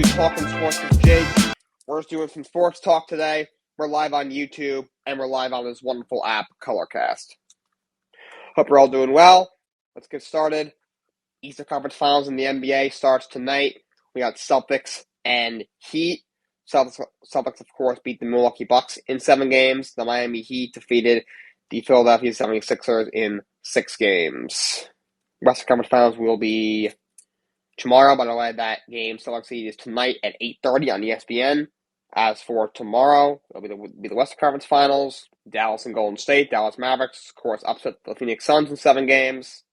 to Talkin Sports with Jake. We're just doing some sports talk today. We're live on YouTube, and we're live on this wonderful app, Colorcast. Hope you're all doing well. Let's get started. Eastern Conference Finals in the NBA starts tonight. We got Celtics and Heat. Celtics, of course, beat the Milwaukee Bucks in 7 games. The Miami Heat defeated the Philadelphia 76ers in 6 games. Western Conference Finals will be tomorrow, by the way. That game, Celtics Heat, is tonight at 8:30 on ESPN. As for tomorrow, it'll be the Western Conference Finals. Dallas and Golden State. Dallas Mavericks, of course, upset the Phoenix Suns in 7 games.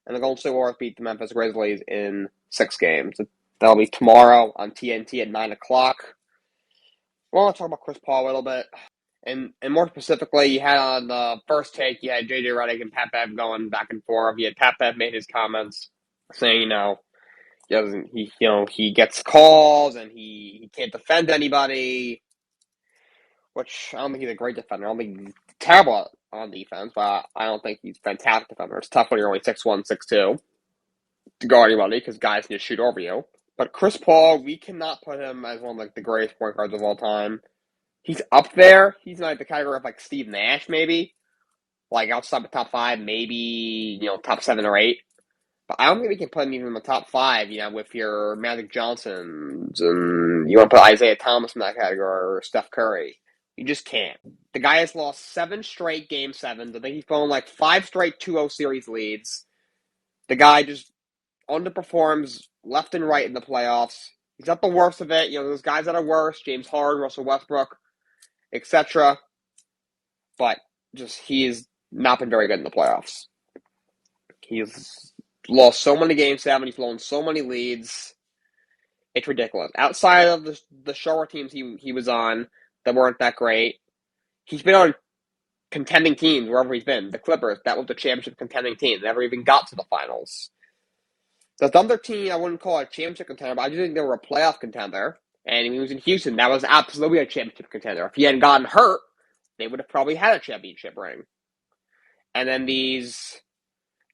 And the Golden State Warriors beat the Memphis Grizzlies in 6 games. That'll be tomorrow on TNT at 9 o'clock. I want to talk about Chris Paul a little bit. And more specifically, you had on the first take, you had JJ Redick and Pat Bev going back and forth. You had Pat Bev made his comments saying, he gets calls and he can't defend anybody, which I don't think he's a great defender. I don't think he's terrible on defense, but I don't think he's a fantastic defender. It's tough when you're only 6'1", 6'2", to guard anybody because guys can just shoot over you. But Chris Paul, we cannot put him as one of the greatest point guards of all time. He's up there. He's not the category of Steve Nash, maybe. Outside the top 5, maybe, top 7 or 8. But I don't think we can put him even in the top 5, with your Magic Johnsons, and you want to put Isaiah Thomas in that category, or Steph Curry. You just can't. The guy has lost 7 straight Game 7s. I think he's blown 5 straight 2-0 series leads. The guy just underperforms left and right in the playoffs. He's not the worst of it. There's guys that are worse, James Harden, Russell Westbrook, etc. But he has not been very good in the playoffs. He's lost so many Game 7. He's blown so many leads. It's ridiculous. Outside of the shorter teams he was on that weren't that great, he's been on contending teams wherever he's been. The Clippers, that was the championship contending team. Never even got to the finals. The Thunder team, I wouldn't call it a championship contender, but I do think they were a playoff contender. And he was in Houston. That was absolutely a championship contender. If he hadn't gotten hurt, they would have probably had a championship ring. And then these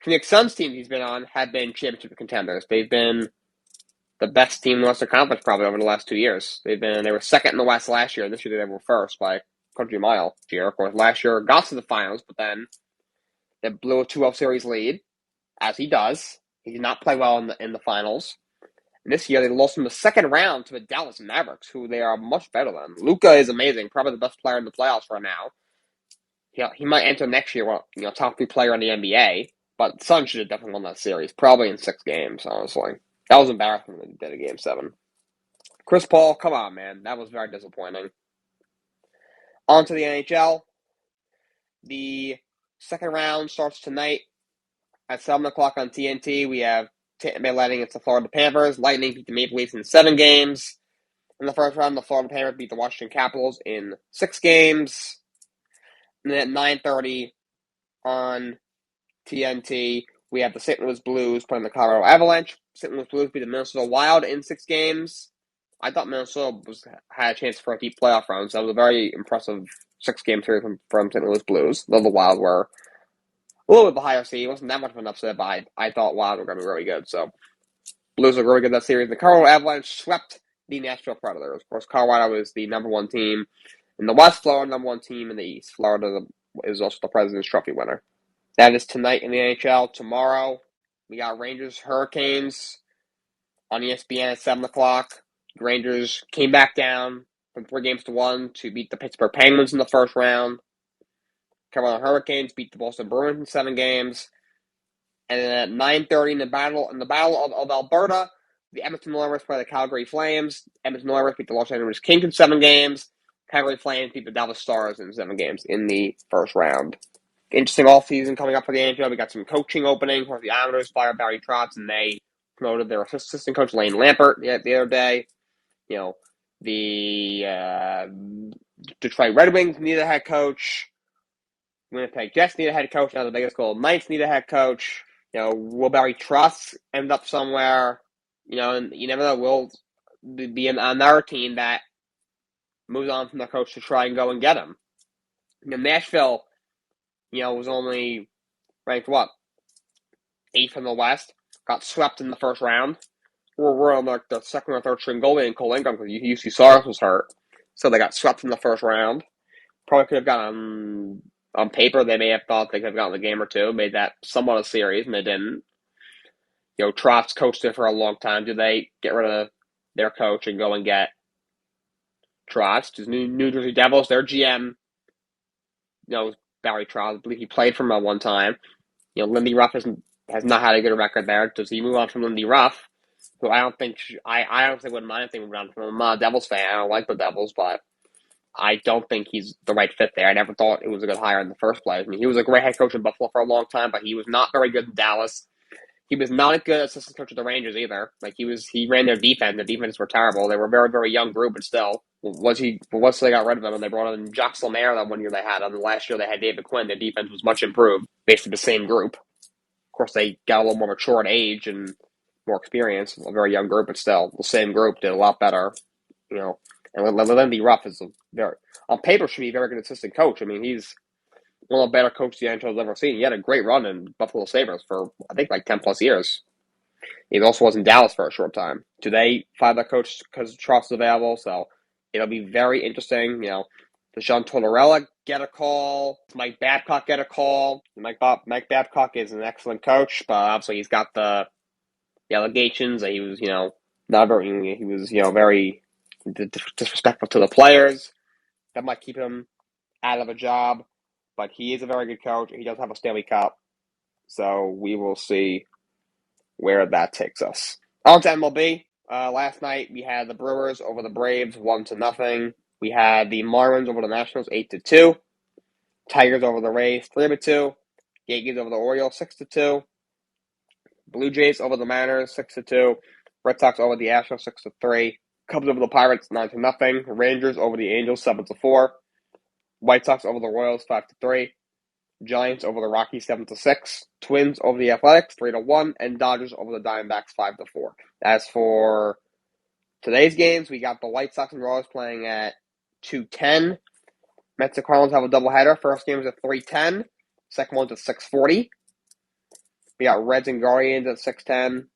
Phoenix Suns teams he's been on have been championship contenders. They've been the best team in the Western Conference probably over the last 2 years. They were second in the West last year. This year they were first by a country mile. Of course, last year got to the finals, but then they blew a 2-0 series lead, as he does. He did not play well in the finals. And this year they lost in the second round to the Dallas Mavericks, who they are much better than. Luka is amazing, probably the best player in the playoffs right now. He might enter next year, top 3 player in the NBA. But the Suns should have definitely won that series, probably in 6 games, honestly. That was embarrassing when they did a Game 7. Chris Paul, come on, man. That was very disappointing. On to the NHL. The second round starts tonight at 7 o'clock on TNT. We have Tampa Bay Lightning against the Florida Panthers. Lightning beat the Maple Leafs in 7 games. In the first round, the Florida Panthers beat the Washington Capitals in 6 games. And then at 9:30 on TNT, we have the St. Louis Blues playing the Colorado Avalanche. St. Louis Blues beat the Minnesota Wild in 6 games. I thought Minnesota had a chance for a deep playoff run, so that was a very impressive 6-game series from St. Louis Blues. Though the Wild were a little bit of a higher seed. It wasn't that much of an upset, but I thought Wild were going to be really good. So Blues were really good that series. The Colorado Avalanche swept the Nashville Predators. Of course, Colorado is the number 1 team in the West. Florida, number 1 team in the East. Florida is also the President's Trophy winner. That is tonight in the NHL. Tomorrow, we got Rangers Hurricanes on ESPN at 7 o'clock. The Rangers came back down from 3-1 to beat the Pittsburgh Penguins in the first round. Carolina Hurricanes beat the Boston Bruins in 7 games. And then at 9:30 in the battle of Alberta, the Edmonton Oilers play the Calgary Flames. Edmonton Oilers beat the Los Angeles Kings in 7 games. Calgary Flames beat the Dallas Stars in 7 games in the first round. Interesting offseason coming up for the NHL. We got some coaching opening. For the Islanders fired Barry Trotz, and they promoted their assistant coach Lane Lampert the other day. The Detroit Red Wings need a head coach. Winnipeg Jets need a head coach. Now the Vegas Golden Knights need a head coach. Will Barry Trotz end up somewhere? And you never know. Will be another team that moves on from the coach to try and go and get him. Nashville, was only ranked, 8th in the West. Got swept in the first round. we're on like the second or third string goalie in Cole Ingram because UC Soros was hurt, so they got swept in the first round. Probably could have gotten on paper. They may have thought they could have gotten a game or two, made that somewhat a series, and they didn't. Trotz coached it for a long time. Do they get rid of their coach and go and get Trotz? Does New Jersey Devils, their GM, Barry Trotz, I believe he played for him one time. Lindy Ruff has not had a good record there. Does he move on from Lindy Ruff? Who I don't think I honestly wouldn't mind if they moved on from him. I'm a Devils fan. I don't like the Devils, but I don't think he's the right fit there. I never thought it was a good hire in the first place. I mean, he was a great head coach in Buffalo for a long time, but he was not very good in Dallas. He was not a good assistant coach of the Rangers either. He ran their defense. The defenses were terrible. They were a very, very young group, but still. Once they got rid of him and they brought in Jacques Lemaire that one year they had, and the last year they had David Quinn, their defense was much improved. Basically the same group. Of course, they got a little more mature in age and more experience. A very young group, but still, the same group did a lot better. And Lindy Ruff is on paper should be a very good assistant coach. I mean, he's one of the better coaches the NHL's ever seen. He had a great run in Buffalo Sabres for, I think, like 10 plus years. He also was in Dallas for a short time. Do they fire that coach because Trotz is available? So it'll be very interesting. Does John Tortorella get a call? Does Mike Babcock get a call? Mike Babcock is an excellent coach, but obviously he's got the allegations that he was, not very, he was, very disrespectful to the players. That might keep him out of a job, but he is a very good coach. He does have a Stanley Cup, so we will see where that takes us. On to MLB. Last night we had the Brewers over the Braves 1-0. We had the Marlins over the Nationals 8-2. Tigers over the Rays 3-2. Yankees over the Orioles 6-2. Blue Jays over the Mariners 6-2. Red Sox over the Astros 6-3. Cubs over the Pirates 9-0. Rangers over the Angels 7-4. White Sox over the Royals 5-3. Giants over the Rockies 7-6. Twins over the Athletics 3-1. And Dodgers over the Diamondbacks 5-4. As for today's games, we got the White Sox and Royals playing at 2:10. Mets and Cardinals have a doubleheader. First game is at 3:10. Second one's at 6:40. We got Reds and Guardians at 6:10.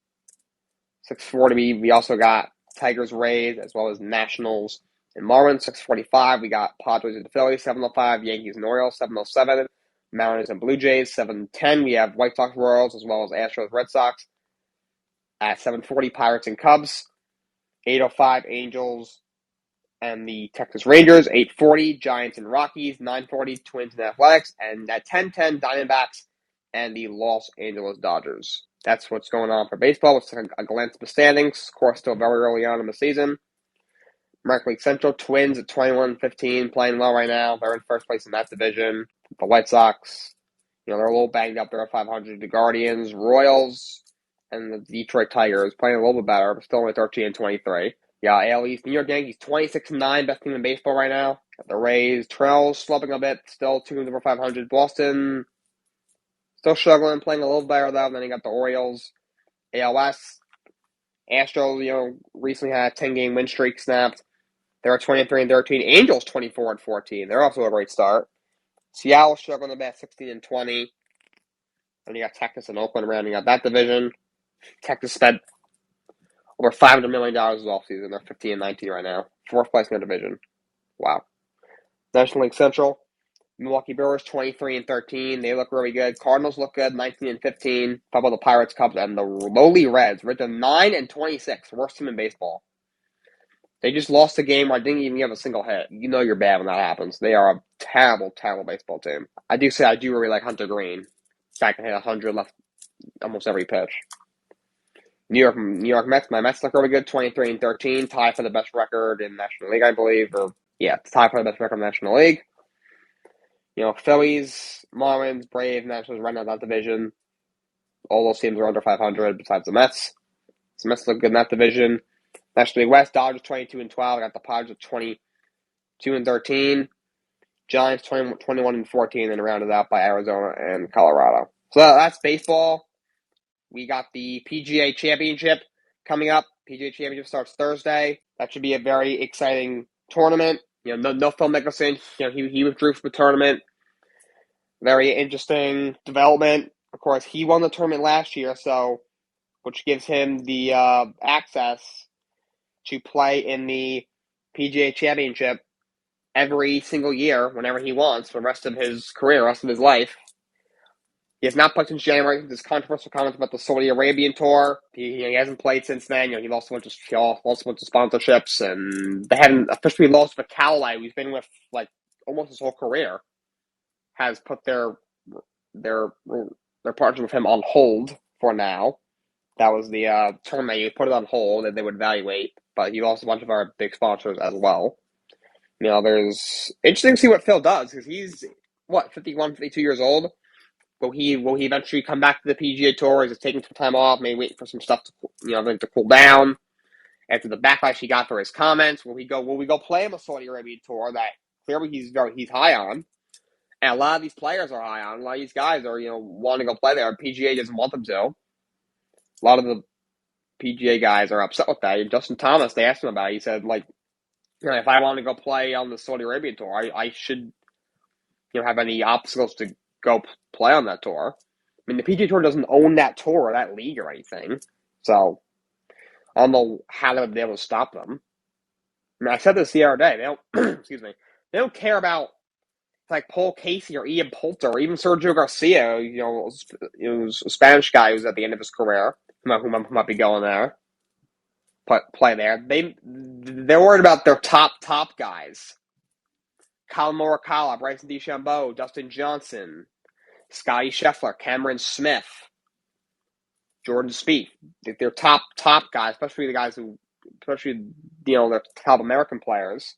6:40. We also got Tigers, Rays, as well as Nationals and Marlins. 6:45. We got Padres and Phillies. 7:05. Yankees and Orioles. 7:07. Mariners and Blue Jays. 7:10. We have White Sox, Royals, as well as Astros, Red Sox. At 7:40, Pirates and Cubs. 8:05, Angels and the Texas Rangers. 8:40, Giants and Rockies. 9:40, Twins and Athletics. And at 10:10, Diamondbacks and the Los Angeles Dodgers. That's what's going on for baseball. Let's take a glance at the standings. Of course, still very early on in the season. American League Central, Twins at 21-15, playing well right now. They're in first place in that division. The White Sox, they're a little banged up. They're at 500. The Guardians, Royals, and the Detroit Tigers playing a little bit better, but still only 13-23. Yeah, AL East, New York Yankees 26-9, best team in baseball right now. The Rays, Trails slumping a bit, still 2 games over 500. Boston still struggling, playing a little better though. And then you got the Orioles, AL West. Astros, recently had a 10-game win streak snapped. They're at 23-13. Angels 24-14. They're off to a great start. Seattle struggling a bit, 16-20. And you got Texas and Oakland rounding out that division. Texas spent over $500 million this offseason. They're 15-19 right now. Fourth place in the division. Wow. National League Central. Milwaukee Brewers 23-13. They look really good. Cardinals look good, 19-15. How about the Pirates, Cubs, and the lowly Reds? We're at 9-26. Worst team in baseball. They just lost a game where I didn't even give a single hit. You know you're bad when that happens. They are a terrible, terrible baseball team. I do really like Hunter Green. Guy can hit 100 left almost every pitch. New York Mets. My Mets look really good, 23-13. Tie for the best record in National League, I believe. Tie for the best record in the National League. Phillies, Marlins, Braves, Nationals right now in that division. All those teams are under 500 besides the Mets. The Mets look good in that division. National League West, Dodgers 22-12. I got the Padres at 22-13. Giants 21-14, and rounded out by Arizona and Colorado. So that's baseball. We got the PGA Championship coming up. PGA Championship starts Thursday. That should be a very exciting tournament. No Phil Mickelson. He withdrew from the tournament. Very interesting development. Of course, he won the tournament last year, so which gives him the access to play in the PGA Championship every single year whenever he wants for the rest of his career, the rest of his life. He has not played since January. There's controversial comments about the Saudi Arabian tour. He hasn't played since then. He also went to sponsorships, and they haven't officially lost with Callaway, who's been with like almost his whole career, has put their partnership with him on hold for now. That was the tournament. You put it on hold, and they would evaluate. But he lost a bunch of our big sponsors as well. There's interesting to see what Phil does because he's 51, 52 years old. Will he eventually come back to the PGA Tour? Is he taking some time off? Maybe waiting for some stuff to cool down after the backlash he got for his comments. Will we go play him a Saudi Arabian tour that clearly he's high on, and a lot of these players are high on. A lot of these guys are want to go play there. PGA doesn't want them to. A lot of the PGA guys are upset with that. Justin Thomas, they asked him about it. He said if I want to go play on the Saudi Arabian tour, I should have any obstacles to go play on that tour. I mean, the PGA Tour doesn't own that tour or that league or anything, so I don't know how they would be able to stop them. I mean, I said this the other day. They don't, excuse me, they don't care about like Paul Casey or Ian Poulter or even Sergio Garcia. Was a Spanish guy who's at the end of his career who might be going there, play there. They're worried about their top guys. Colin Morikawa, Bryson DeChambeau, Dustin Johnson, Scotty Scheffler, Cameron Smith, Jordan Spieth. They're top guys, especially the guys their top American players.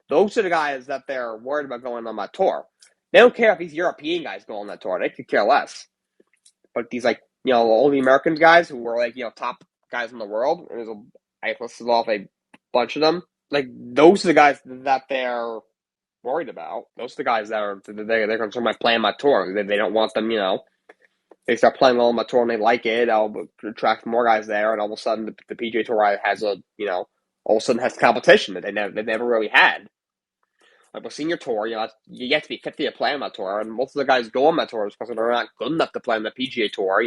Those are the guys that they're worried about going on that tour. They don't care if these European guys go on that tour. They could care less. But these all the American guys who were top guys in the world, and I listed off a bunch of them. Those are the guys that they're worried about. Those are the guys that they're concerned about playing my tour. They don't want them, they start playing well on my tour and they like it. I'll attract more guys there, and all of a sudden the PGA Tour has all of a sudden has competition that they never really had. Like a senior tour, you have to be 50 to play on that tour, and most of the guys go on that tour because they're not good enough to play on the PGA Tour.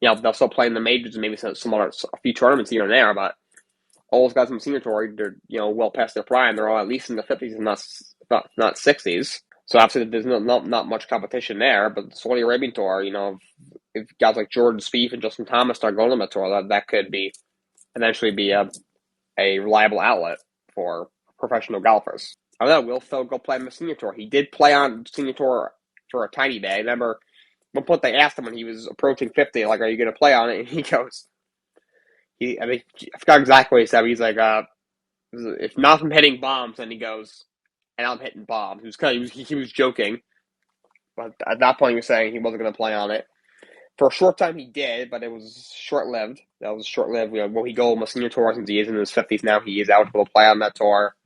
They'll still play in the majors and maybe a few tournaments here and there, but all those guys on the senior tour, they're well past their prime. They're all at least in the 50s and not 60s. So obviously there's not much competition there. But the Saudi Arabian tour, if guys like Jordan Spieth and Justin Thomas start going on the tour, that could eventually be a reliable outlet for professional golfers. I don't know. Will Phil go play on the senior tour? He did play on the senior tour for a tiny bit. I remember one point they asked him when he was approaching 50, are you going to play on it? And he goes, I forgot exactly what he said. He's like, if not from hitting bombs, then he goes, and I'm hitting bombs. He was joking, but at that point he was saying he wasn't going to play on it. For a short time he did, but it was short-lived. That was short-lived. Will he go on the senior tour since he is in his 50s now? He is eligible to play on that tour.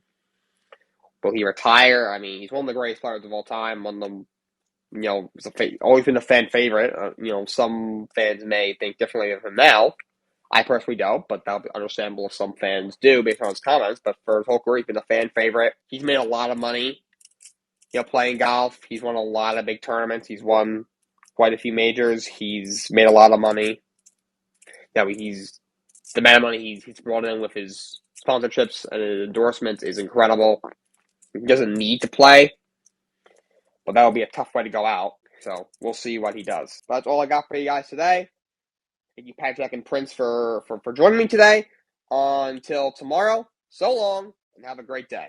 Will he retire? I mean, he's one of the greatest players of all time. One of them, always been a fan favorite. Some fans may think differently of him now. I personally don't, but that'll be understandable if some fans do based on his comments. But for his whole career, he's been a fan favorite. He's made a lot of money, playing golf. He's won a lot of big tournaments. He's won quite a few majors. He's made a lot of money. He's the amount of money he's brought in with his sponsorships and his endorsements is incredible. He doesn't need to play, but that'll be a tough way to go out. So we'll see what he does. But that's all I got for you guys today. Thank you, Patrick and Prince, for joining me today. Until tomorrow, so long, and have a great day.